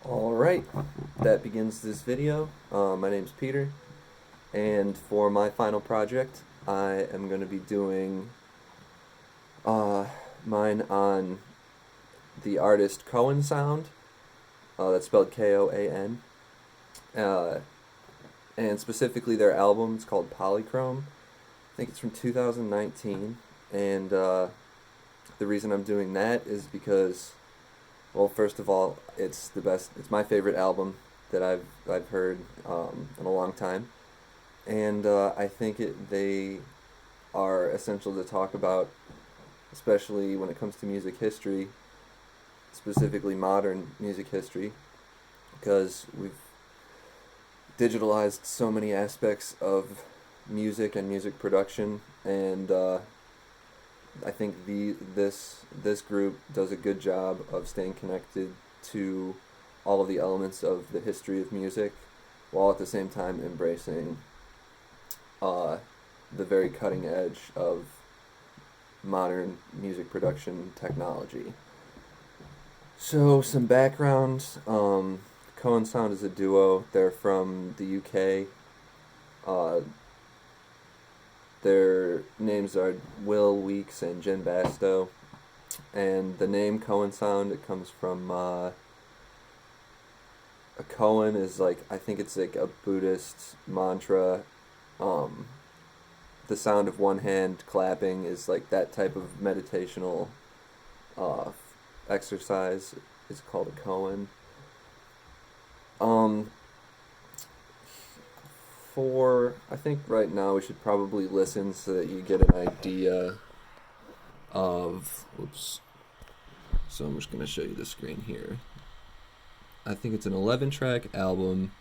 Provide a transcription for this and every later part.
Alright, that begins this video. My name's Peter, and for my final project, I am going to be doing mine on the artist Koan Sound. That's spelled Koan. Uh, and specifically their album, it's called Polychrome. I think it's from 2019, and the reason I'm doing that is because, well, first of all, it's the best. It's my favorite album that I've heard in a long time, and I think they are essential to talk about, especially when it comes to music history, specifically modern music history, because we've digitalized so many aspects of music and music production, and I think this group does a good job of staying connected to all of the elements of the history of music, while at the same time embracing the very cutting edge of modern music production technology. So some background. Koan Sound is a duo. They're from the UK. Their names are Will Weeks and Jen Bastow. And the name Koan Sound, it comes from a koan is like, I think it's like a Buddhist mantra. The sound of one hand clapping is like that type of meditational uh, exercise is called a koan. Um, I think right now we should probably listen so that you get an idea of, oops, so I'm just going to show you the screen here. I think it's an 11-track album,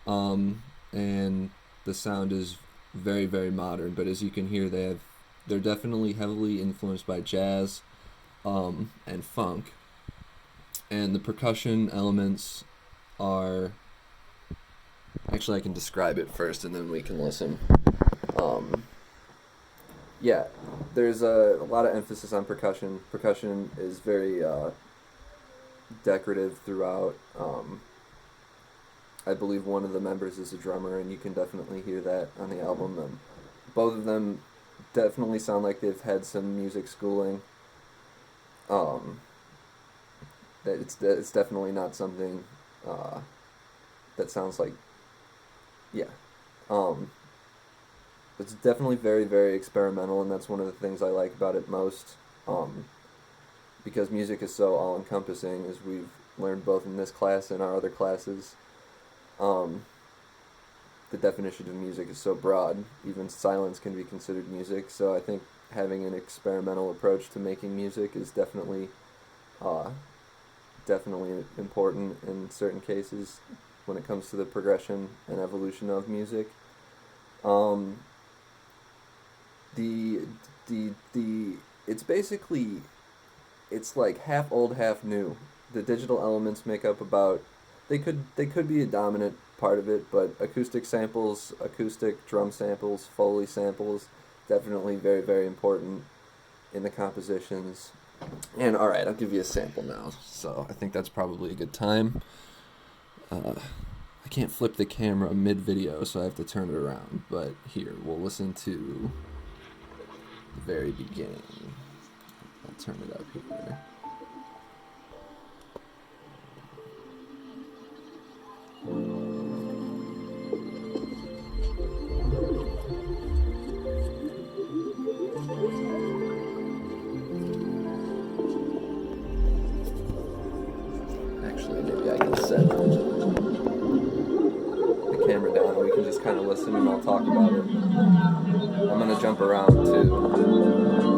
and the sound is very, very modern, but as you can hear, they're definitely heavily influenced by jazz, and funk, and the percussion elements are, actually I can describe it first and then we can listen. Um, yeah, there's a lot of emphasis on percussion. Percussion is very decorative throughout. I believe one of the members is a drummer, and you can definitely hear that on the album. And both of them definitely sound like they've had some music schooling. Um, it's definitely not something that sounds like, yeah. Um, it's definitely very, very experimental, and that's one of the things I like about it most. Because music is so all-encompassing, as we've learned both in this class and our other classes. Um, the definition of music is so broad, even silence can be considered music, so I think having an experimental approach to making music is uh, definitely important in certain cases when it comes to the progression and evolution of music. Um, the it's basically, it's like half old, half new. The digital elements make up about, they could be a dominant part of it, but acoustic samples, acoustic drum samples, Foley samples, definitely very, very important in the compositions. And alright, I'll give you a sample now. So I think that's probably a good time. I can't flip the camera mid-video, so I have to turn it around. But here, we'll listen to the very beginning. I'll turn it up here. Actually, maybe I can set the camera down and we can just kind of listen and I'll talk about it. I'm gonna jump around too.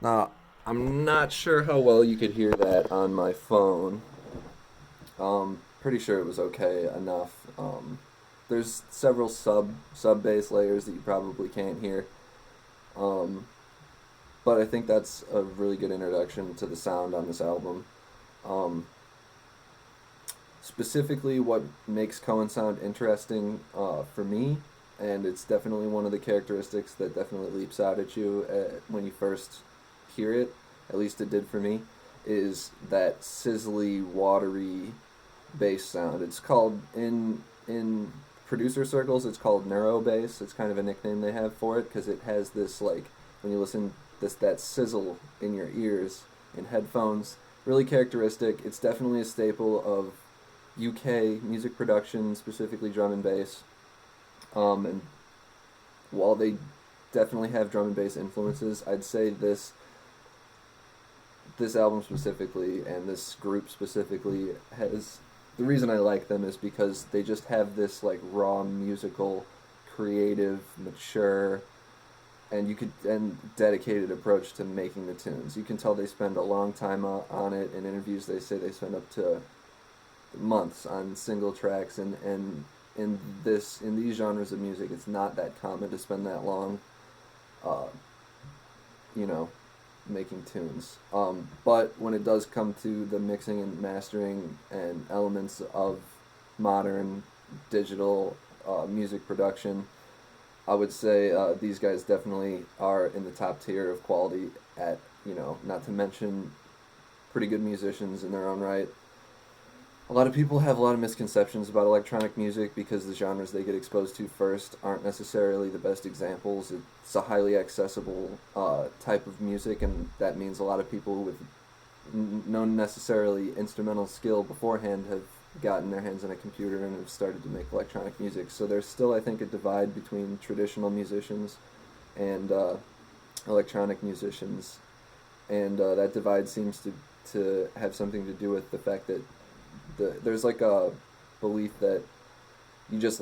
Now, I'm not sure how well you could hear that on my phone, Pretty sure it was okay enough. There's several sub bass layers that you probably can't hear. Um, but I think that's a really good introduction to the sound on this album. Um, Specifically, what makes Cohen sound interesting for me, and it's definitely one of the characteristics that definitely leaps out at you when you first hear it, at least it did for me, is that sizzly, watery bass sound. It's called in producer circles. It's called neuro bass. It's kind of a nickname they have for it because it has this like when you listen this that sizzle in your ears in headphones. Really characteristic. It's definitely a staple of UK music production, specifically drum and bass. And while they definitely have drum and bass influences, I'd say this album specifically and this group specifically has the reason I like them is because they just have this like raw musical, creative, mature, and dedicated approach to making the tunes. You can tell they spend a long time on it. In interviews, they say they spend up to months on single tracks, and in these genres of music, it's not that common to spend that long, uh, you know, making tunes. But when it does come to the mixing and mastering and elements of modern digital music production, I would say these guys definitely are in the top tier of quality at, not to mention pretty good musicians in their own right. A lot of people have a lot of misconceptions about electronic music because the genres they get exposed to first aren't necessarily the best examples. It's a highly accessible type of music, and that means a lot of people with no necessarily instrumental skill beforehand have gotten their hands on a computer and have started to make electronic music. So there's still, I think, a divide between traditional musicians and electronic musicians, and that divide seems to have something to do with the fact that there's like a belief that you just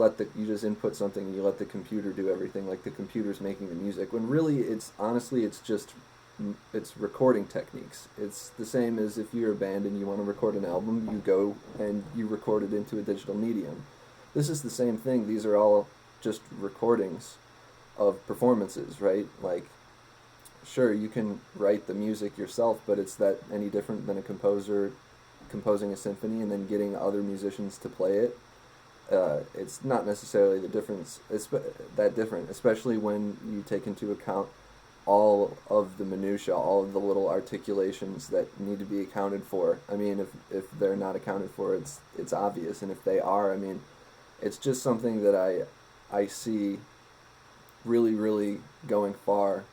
input something and you let the computer do everything, like the computer's making the music, when really it's honestly it's recording techniques. It's the same as if you're a band and you want to record an album, you go and you record it into a digital medium. This is the same thing. These are all just recordings of performances, right? Like, sure, you can write the music yourself, but it's that any different than a composer composing a symphony and then getting other musicians to play it? It's not necessarily the difference. It's that different, especially when you take into account all of the minutia, all of the little articulations that need to be accounted for. I mean, if they're not accounted for, it's obvious, and if they are, I mean, it's just something that I see really, really going far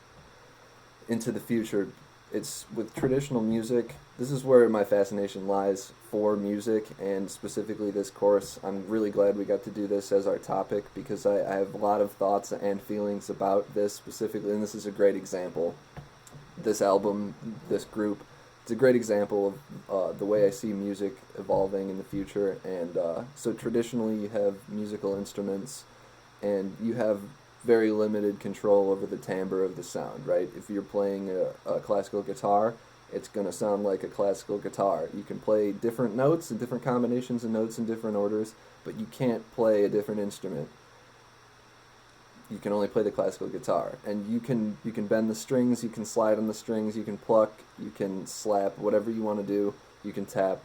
into the future. It's with traditional music. This is where my fascination lies for music, and specifically this course. I'm really glad we got to do this as our topic because I have a lot of thoughts and feelings about this specifically, and this is a great example. This album, this group, it's a great example of the way I see music evolving in the future. And so traditionally, you have musical instruments, and you have very limited control over the timbre of the sound, right? If you're playing a classical guitar, it's going to sound like a classical guitar. You can play different notes and different combinations of notes in different orders, but you can't play a different instrument. You can only play the classical guitar, and you can bend the strings, you can slide on the strings, you can pluck, you can slap, whatever you want to do. You can tap.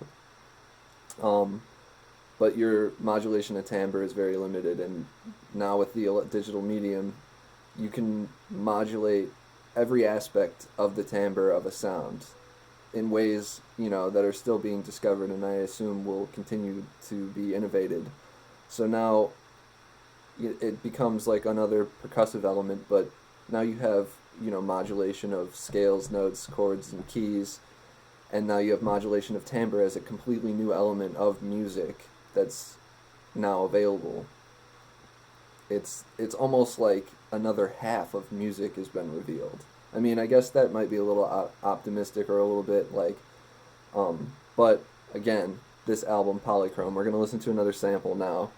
But your modulation of timbre is very limited, and now with the digital medium, you can modulate every aspect of the timbre of a sound in ways that are still being discovered, and I assume will continue to be innovated. So now it becomes like another percussive element, but now you have modulation of scales, notes, chords, and keys, and now you have modulation of timbre as a completely new element of music that's now available. It's almost like another half of music has been revealed. I mean, I guess that might be a little optimistic or a little bit like, but again, this album Polychrome. We're gonna listen to another sample now,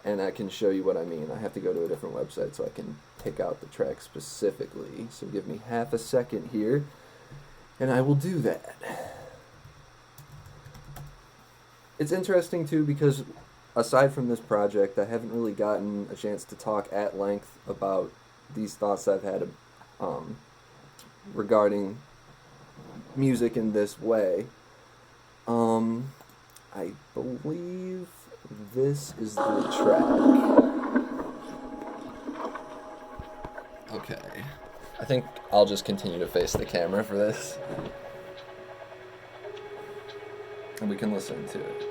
and I can show you what I mean. I have to go to a different website so I can pick out the track specifically. So give me half a second here, and I will do that. It's interesting too because aside from this project, I haven't really gotten a chance to talk at length about these thoughts I've had um, regarding music in this way. Um, I believe this is the track. Okay. I think I'll just continue to face the camera for this. And we can listen to it.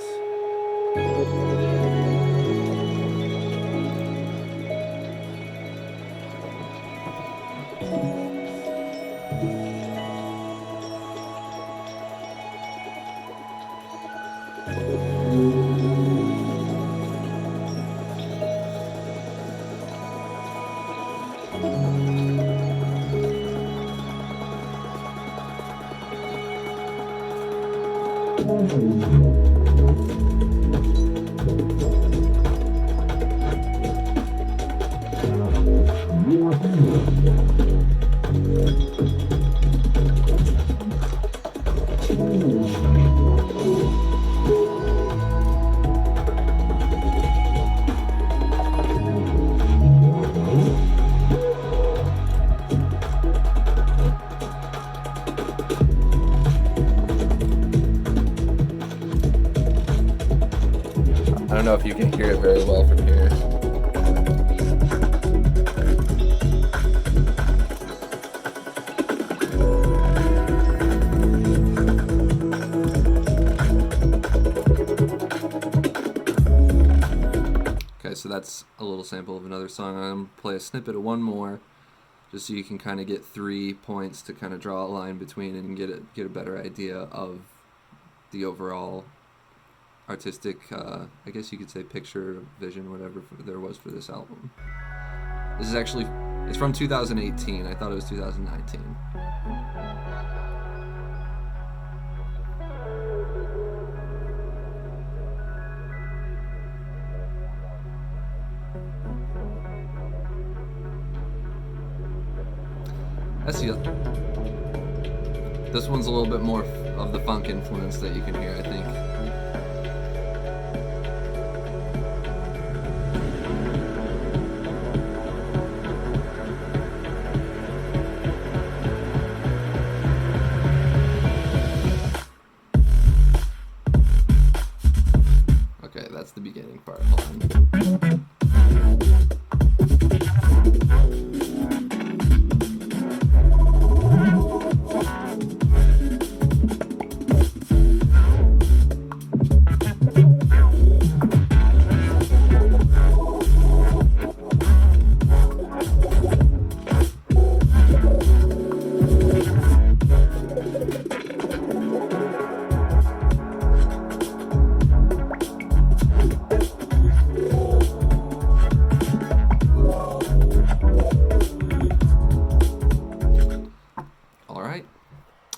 I don't know if you can hear it very well from here. Okay, so that's a little sample of another song. I'm going to play a snippet of one more, just so you can kind of get 3 points to kind of draw a line between and get a better idea of the overall artistic, I guess you could say picture, vision, whatever there was for this album. This is actually, it's from 2018. I thought it was 2019. That's the. This one's a little bit more of the funk influence that you can hear, I think. Okay, that's the beginning part. Hold on.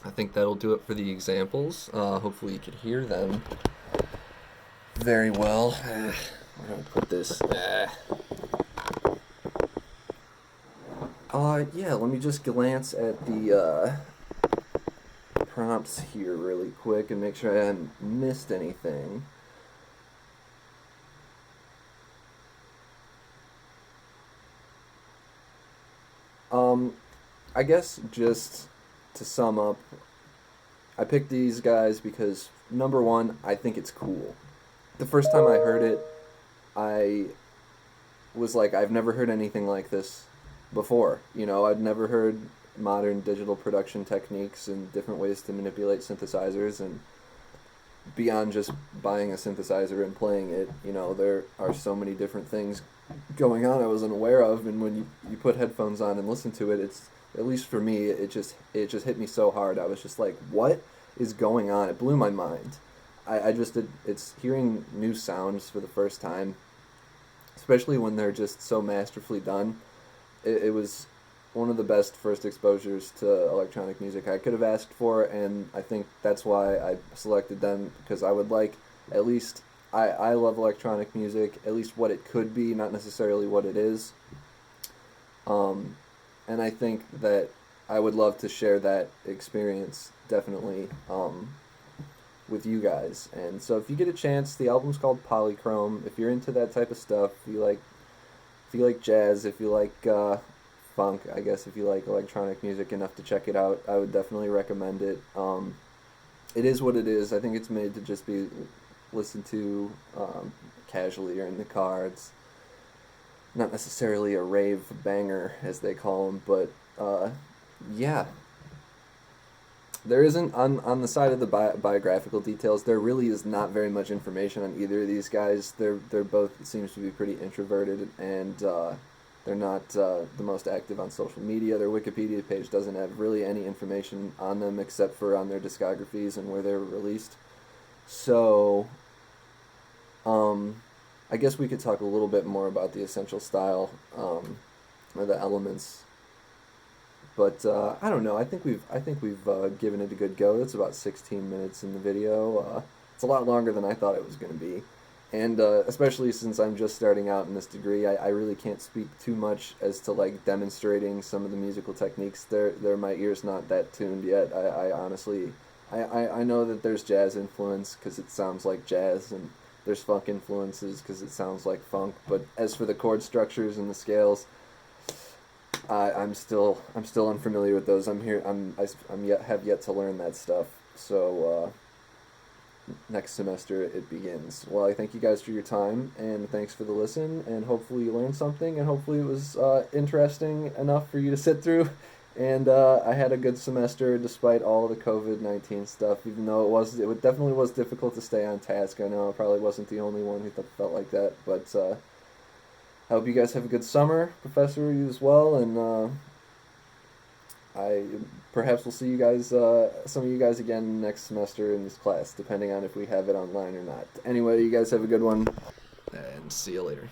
I think that'll do it for the examples. Hopefully you could hear them very well. Where do I put this? Yeah, let me just glance at the prompts here really quick and make sure I haven't missed anything. I guess just to sum up, I picked these guys because, number one, I think it's cool. The first time I heard it, I was like, I've never heard anything like this before. You know, I'd never heard modern digital production techniques and different ways to manipulate synthesizers, and beyond just buying a synthesizer and playing it, you know, there are so many different things going on I wasn't aware of, and when you put headphones on and listen to it, it's, at least for me, it just hit me so hard. I was just like, what is going on? It blew my mind. It's hearing new sounds for the first time, especially when they're just so masterfully done. It was one of the best first exposures to electronic music I could have asked for, and I think that's why I selected them, because I would like, at least, I love electronic music, at least what it could be, not necessarily what it is. And I think that I would love to share that experience, definitely, with you guys. And so if you get a chance, the album's called Polychrome. If you're into that type of stuff, if you like jazz, if you like funk, I guess if you like electronic music enough to check it out, I would definitely recommend it. It is what it is. I think it's made to just be listened to casually or in the car. It's not necessarily a rave banger as they call them, but yeah, there isn't on the side of the biographical details. There really is not very much information on either of these guys. They're both it seems to be pretty introverted, and they're not the most active on social media. Their Wikipedia page doesn't have really any information on them except for on their discographies and where they were released. So, I guess we could talk a little bit more about the essential style, or the elements. But I don't know. I think we've given it a good go. It's about 16 minutes in the video. It's a lot longer than I thought it was going to be, and especially since I'm just starting out in this degree, I really can't speak too much as to like demonstrating some of the musical techniques. My ear's not that tuned yet. I honestly, I know that there's jazz influence because it sounds like jazz, and there's funk influences because it sounds like funk. But as for the chord structures and the scales, I'm still unfamiliar with those. Have yet to learn that stuff. So next semester it begins. Well, I thank you guys for your time, and thanks for the listen, and hopefully you learned something, and hopefully it was interesting enough for you to sit through. And I had a good semester despite all the COVID-19 stuff. Even though it definitely was difficult to stay on task. I know I probably wasn't the only one who felt like that, but. I hope you guys have a good summer, Professor, you as well, and I perhaps we'll see you guys, some of you guys again next semester in this class, depending on if we have it online or not. Anyway, you guys have a good one, and see you later.